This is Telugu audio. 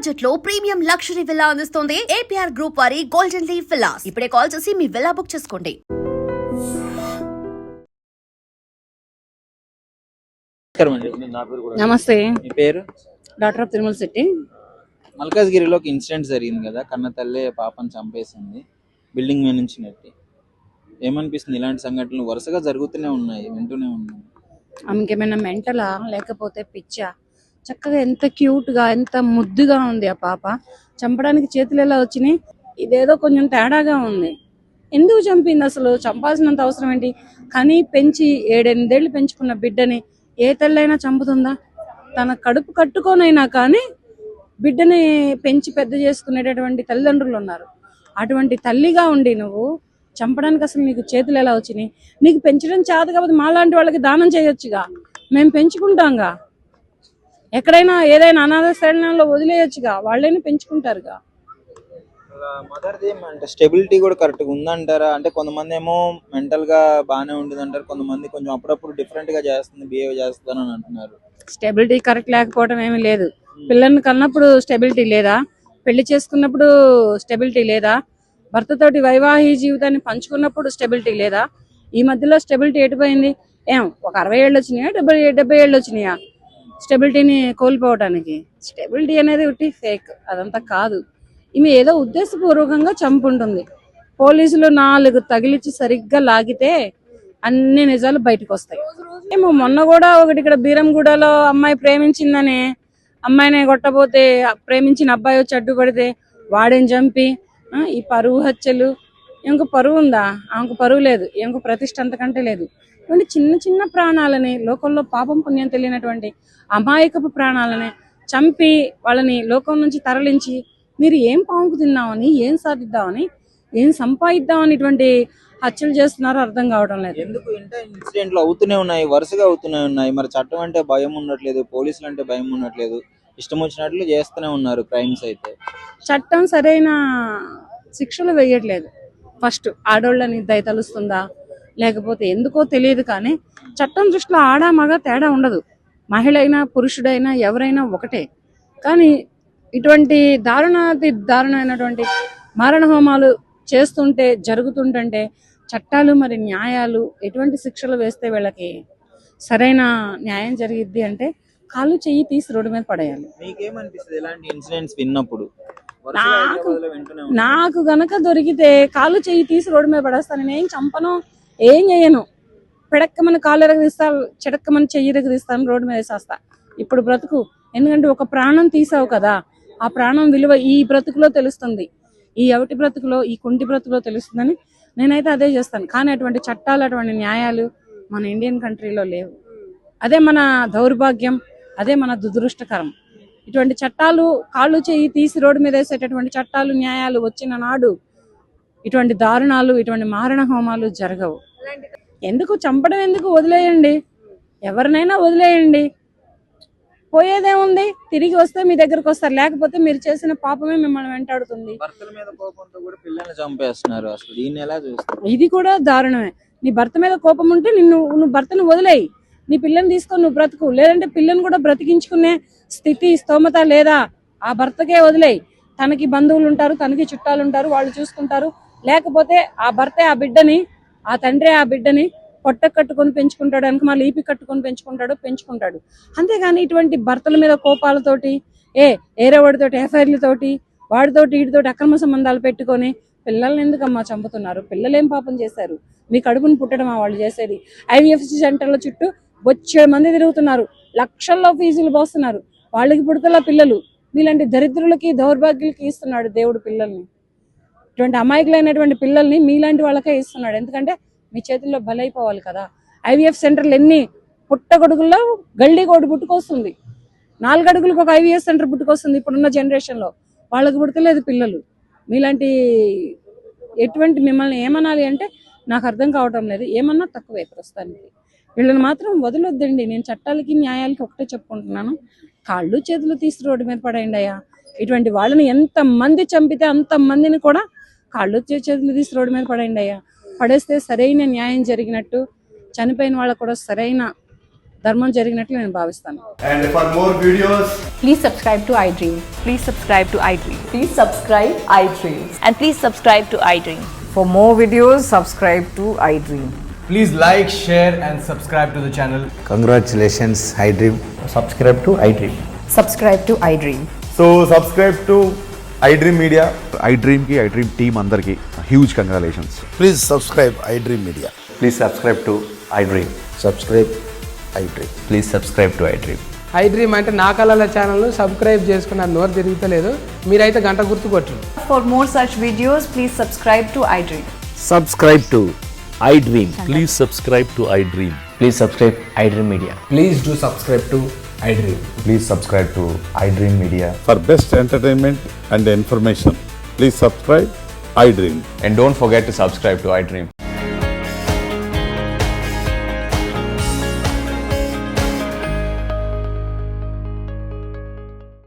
బడ్జెట్ లో ప్రీమియం లగ్జరీ విల్లా అందిస్తోంది ఏపీఆర్ గ్రూప్ వారి గోల్డెన్ లీవ్ విల్లాస్. ఇప్పుడే కాల్ చేసి మీ విల్లా బుక్ చేసుకోండి. నమస్తే, మీ పేరు? Doctor of Tirumala Shetty. మల్కాజ్గిరిలో ఒక ఇన్సిడెంట్ జరిగింది కదా, కన్న తల్లి పాపని చంపేసింది, బిల్డింగ్ మీద నుంచి నెట్టి. ఏమనిపిస్తుంది? ఇలాంటి సంఘటనలు వరుసగా జరుగుతూనే ఉన్నాయి, వింటూనే ఉన్నాయి. ఆమెకేమైనా మెంటలా లేకపోతే పిచ్చా? చక్కగా ఎంత క్యూట్గా ఎంత ముద్దుగా ఉంది ఆ పాప. చంపడానికి చేతులు ఎలా వచ్చినాయి? ఇదేదో కొంచెం తేడాగా ఉంది. ఎందుకు చంపింది? అసలు చంపాల్సినంత అవసరం ఏంటి? కానీ పెంచి 7-8 ఏళ్ళు పెంచుకున్న బిడ్డని ఏ తల్లైనా చంపుతుందా? తన కడుపు కట్టుకోనైనా కానీ బిడ్డని పెంచి పెద్ద చేసుకునేటటువంటి తల్లిదండ్రులు ఉన్నారు. అటువంటి తల్లిగా ఉండి నువ్వు చంపడానికి అసలు నీకు చేతులు ఎలా వచ్చినాయి? నీకు పెంచడం చేత కాబట్టి మాలాంటి వాళ్ళకి దానం చేయొచ్చుగా, మేము పెంచుకుంటాంగా. ఎక్కడైనా ఏదైనా అనాథ శరణంలో వదిలేయొచ్చుగా, వాళ్ళైనా పెంచుకుంటారుగా. మదర్ది అంటే స్టెబిలిటీ కూడా కరెక్ట్గా ఉందంటారా? అంటే కొంతమంది ఏమో మెంటల్ గా బాగానే ఉంటుంది అంటారు, కొంతమంది కొంచెం అప్పుడప్పుడు డిఫరెంట్ గా చేస్తుంది, బిహేవ్ చేస్తాను అని అంటున్నారు. స్టెబిలిటీ కరెక్ట్ లేకపోవడం ఏమీ లేదు. పిల్లల్ని కన్నప్పుడు స్టెబిలిటీ లేదా? పెళ్లి చేసుకున్నప్పుడు స్టెబిలిటీ లేదా? భర్తతోటి వైవాహిక జీవితాన్ని పంచుకున్నప్పుడు స్టెబిలిటీ లేదా? ఈ మధ్యలో స్టెబిలిటీ ఎటుపోయింది? ఒక 60 ఏళ్ళు వచ్చినాయా, 70 ఏళ్ళు వచ్చినాయా స్టెబిలిటీని కోల్పోవడానికి? స్టెబిలిటీ అనేది ఒకటి ఫేక్, అదంతా కాదు. ఈమె ఏదో ఉద్దేశపూర్వకంగా చంపుంటుంది. పోలీసులు 4 తగిలిచ్చి సరిగ్గా లాగితే అన్ని నిజాలు బయటకు వస్తాయి. మొన్న కూడా ఒకటి ఇక్కడ బీరంగూడలో అమ్మాయి ప్రేమించిందని అమ్మాయిని కొట్టబోతే ప్రేమించిన అబ్బాయి వచ్చి అడ్డుపడితే వాడిని చంపి ఈ పరువు హత్యలు. ఇంక పరువు ఉందా? ఆమెకు పరువు లేదు, ఇంక ప్రతిష్ట అంతకంటే లేదు. ఇటువంటి చిన్న చిన్న ప్రాణాలని, లోకంలో పాపం పుణ్యం తెలియనటువంటి అమాయకపు ప్రాణాలని చంపి వాళ్ళని లోకం నుంచి తరలించి మీరు ఏం పాముకు తిన్నామని, ఏం సాధిద్దామని, ఏం సంపాదిద్దామని ఇటువంటి హత్యలు చేస్తున్నారో అర్థం కావడం లేదు. ఎందుకు ఇన్సిడెంట్లు అవుతూనే ఉన్నాయి, వరుసగా అవుతూనే ఉన్నాయి. మరి చట్టం అంటే భయం ఉండట్లేదు, పోలీసులు అంటే భయం ఉండట్లేదు, ఇష్టం వచ్చినట్లు చేస్తూనే ఉన్నారు క్రైమ్స్. అయితే చట్టం సరైన శిక్షలు వేయట్లేదు. ఫస్ట్ ఆడోళ్ళని దయ తలుస్తుందా లేకపోతే ఎందుకో తెలియదు, కానీ చట్టం దృష్టిలో ఆడ మగ తేడా ఉండదు. మహిళ అయినా పురుషుడైనా ఎవరైనా ఒకటే. కానీ ఇటువంటి దారుణమైనటువంటి మారణ హోమాలు చేస్తుంటే, జరుగుతుంటే చట్టాలు మరి న్యాయాలు ఎటువంటి శిక్షలు వేస్తే వీళ్ళకి సరైన న్యాయం జరిగిద్ది అంటే కాలు చెయ్యి తీసి రోడ్డు మీద పడేయాలి. మీకేమనిపిస్తుంది ఇలాంటి ఇన్సిడెంట్స్ విన్నప్పుడు? నాకు గనక దొరికితే కాలు చెయ్యి తీసి రోడ్డు మీద పడేస్తాను. నేను ఏం చంపను, ఏం చేయను. పిడక్కమని కాలు ఎరగదీస్తా, చిడక్కమని చెయ్యి ఎరగదీస్తాను, రోడ్డు మీద వేసేస్తా. ఇప్పుడు బ్రతుకు. ఎందుకంటే ఒక ప్రాణం తీసావు కదా, ఆ ప్రాణం విలువ ఈ బ్రతుకులో తెలుస్తుంది, ఈ ఎవటి బ్రతుకులో, ఈ కుంటి బ్రతుకులో తెలుస్తుందని నేనైతే అదే చేస్తాను. కానీ అటువంటి చట్టాలు, అటువంటి న్యాయాలు మన ఇండియన్ కంట్రీలో లేవు. అదే మన దౌర్భాగ్యం, అదే మన దురదృష్టకరం. ఇటువంటి చట్టాలు, కాళ్ళు చేయి తీసి రోడ్డు మీద వేసేటటువంటి చట్టాలు, న్యాయాలు వచ్చిన నాడు ఇటువంటి దారుణాలు, ఇటువంటి మారణ హోమాలు జరగవు. ఎందుకు చంపడం? ఎందుకు? వదిలేయండి, ఎవరినైనా వదిలేయండి. పోయేదేముంది? తిరిగి వస్తే మీ దగ్గరకు వస్తారు, లేకపోతే మీరు చేసిన పాపమే మిమ్మల్ని వెంటాడుతుంది. భర్తల మీద కోపంతో కూడా పిల్లల్ని చంపేస్తున్నారు. అసలు దీన్ని ఎలా చూస్తారు? ఇది కూడా దారుణమే. నీ భర్త మీద కోపం ఉంటే నువ్వు భర్తను వదిలేయి, నీ పిల్లని తీసుకొని నువ్వు బ్రతుకు. లేదంటే పిల్లని కూడా బ్రతికించుకునే స్థితి, స్తోమత లేదా, ఆ భర్తకే వదిలేయి. తనకి బంధువులు ఉంటారు, తనకి చుట్టాలు ఉంటారు, వాళ్ళు చూసుకుంటారు. లేకపోతే ఆ భర్తే ఆ బిడ్డని, ఆ తండ్రి ఆ బిడ్డని పొట్ట కట్టుకొని పెంచుకుంటాడు, వెనక మళ్ళీ ఈపి కట్టుకొని పెంచుకుంటాడు. అంతేగాని ఇటువంటి భర్తల మీద కోపాలతోటి, ఏరేవాడితోటి ఎఫ్ఐఆర్లతోటి, వాడితోటి వీడితోటి అక్రమ సంబంధాలు పెట్టుకొని పిల్లల్ని ఎందుకమ్మా చంపుతున్నారు? పిల్లలు ఏం పాపం చేశారు? మీ కడుపుని పుట్టడమా వాళ్ళు చేసేది? IVF సెంటర్ల చుట్టూ బొచ్చేడు మంది తిరుగుతున్నారు, లక్షల్లో ఫీజులు పోస్తున్నారు, వాళ్ళకి పుడతల పిల్లలు. మీలాంటి దరిద్రులకి, దౌర్భాగ్యులకి ఇస్తున్నాడు దేవుడు పిల్లల్ని. ఇటువంటి అమాయకులైనటువంటి పిల్లల్ని మీలాంటి వాళ్ళకే ఇస్తున్నాడు. ఎందుకంటే మీ చేతుల్లో బలైపోవాలి కదా. IVF సెంటర్లు ఎన్ని పుట్టగొడుగుల్లో గల్లీ కోడి పుట్టుకొస్తుంది, 4 అడుగులకు ఒక IVF సెంటర్ పుట్టుకొస్తుంది. ఇప్పుడున్న జనరేషన్లో వాళ్ళకి పుడతలేదు పిల్లలు. మీలాంటి ఎటువంటి మిమ్మల్ని ఏమనాలి అంటే నాకు అర్థం కావటం లేదు. ఏమన్నా తక్కువే ప్రస్తుతానికి. వీళ్ళని మాత్రం వదిలొద్దండి. నేను చట్టాలకి న్యాయాలకి ఒకటే చెప్పుకుంటున్నాను, కాళ్ళు చేతులు తీసి రోడ్డు మీద పడేయండి అయ్యా. ఇటువంటి వాళ్ళని ఎంతమంది చంపితే అంతమందిని కూడా కాళ్ళు చేతులు తీసి రోడ్డు మీద పడేయండి అయ్యా. పడేస్తే సరైన న్యాయం జరిగినట్టు, చనిపోయిన వాళ్ళకు కూడా సరైన ధర్మం జరిగినట్లు నేను భావిస్తాను. And for more videos, Please subscribe to iDream. Please subscribe to iDream. Please subscribe iDream. And please subscribe to iDream. For more videos, subscribe to iDream. please like, share and subscribe to the channel. Congratulations, iDream. Subscribe to iDream. Subscribe to iDream. So subscribe to iDream Media. iDream की iDream team अंदर की huge congratulations. Please subscribe iDream Media. Please subscribe to iDream. Subscribe iDream. Please subscribe to iDream. iDream అంటే నా కళల ఛానల్ను సబ్స్క్రైబ్ చేసుకున్న నోరు తిరుగుతలేదు, మీరైతే గంట గుర్తు కొట్టండి. For more such videos, please subscribe to iDream. Subscribe to iDream. Please subscribe to iDream. Please subscribe iDream Media. Please do subscribe to iDream. Please subscribe to iDream Media. For best entertainment and information, please subscribe iDream. And don't forget to subscribe to iDream.